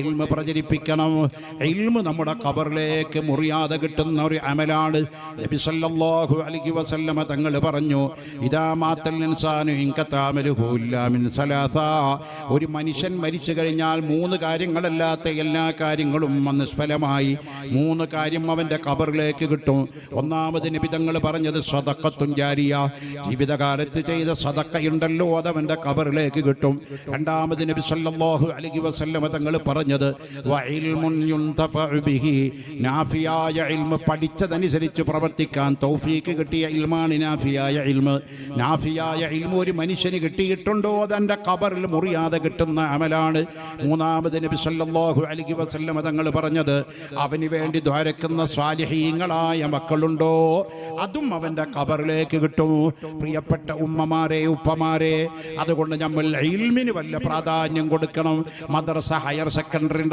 ഇൽമ പ്രചരിപ്പിക്കണം. ഇൽമ നമ്മുടെ ഖബറിലേക്ക് മുറിയാതെ കിട്ടുന്ന ഒരു അമലാണ്. നബി സല്ലല്ലാഹു അലൈഹി വസല്ലമ തങ്ങൾ പറഞ്ഞു, ഇദാ മാത്തൽ ഇൻസാനു ഇൻകതാ അമലുഹു ഇല്ലാ മിൻ സലാസ. ഒരു മനുഷ്യൻ മരിച്ചു കഴിഞ്ഞാൽ 3 കാര്യങ്ങളല്ലാത്ത എല്ലാ കാര്യങ്ങളും നിഷ്ഫലമായി. 3 കാര്യം അവന്റെ ഖബറിലേക്ക് കിട്ടും. ഒന്നാമത് നബി തങ്ങൾ പറഞ്ഞത് സദഖത്തുൻ ജാരിയ, ജീവിതകാലത്ത് ചെയ്ത സദഖയുണ്ടല്ലോ അതവന്റെ ഖബറിലേക്ക് കിട്ടും. രണ്ടാമത് നബി സല്ലല്ലാഹു അലൈഹി വസല്ലമ തങ്ങൾ പറഞ്ഞത് വഇൽമുൻ യുൻതഫഉ ബിഹി, നാഫിയായ ഇൽമ്, പഠിച്ചതനുസരിച്ച് പ്രവർത്തിക്കാൻ തൗഫീക്ക് കിട്ടിയ ഇൽമാണ് നാഫിയായ ഇൽമ്. നാഫിയായ ഇൽമ് ഒരു മനുഷ്യന് കിട്ടിയിട്ടുണ്ടോ അതെന്റെ ഖബറിൽ മുറിയാതെ കിട്ടുന്ന അമലാണ്. മൂന്നാമത് നബി സല്ലല്ലാഹു അലൈഹി വസല്ലമ തങ്ങൾ പറഞ്ഞത് അവന് വേണ്ടി ദ്വാരക്കുന്ന സ്വാലിഹീങ്ങളായ മക്കളുണ്ടോ അതും അവന്റെ ഖബറിലേക്ക് കിട്ടും. പ്രിയപ്പെട്ട ഉമ്മമാരെ, ഉപ്പമാരെ, അതുകൊണ്ട് നമ്മൾ ഇൽമിന് വല്ല പ്രാധാന്യം കൊടുക്കണം. മദ്രസ, ഹയർ സെക്കൻഡറി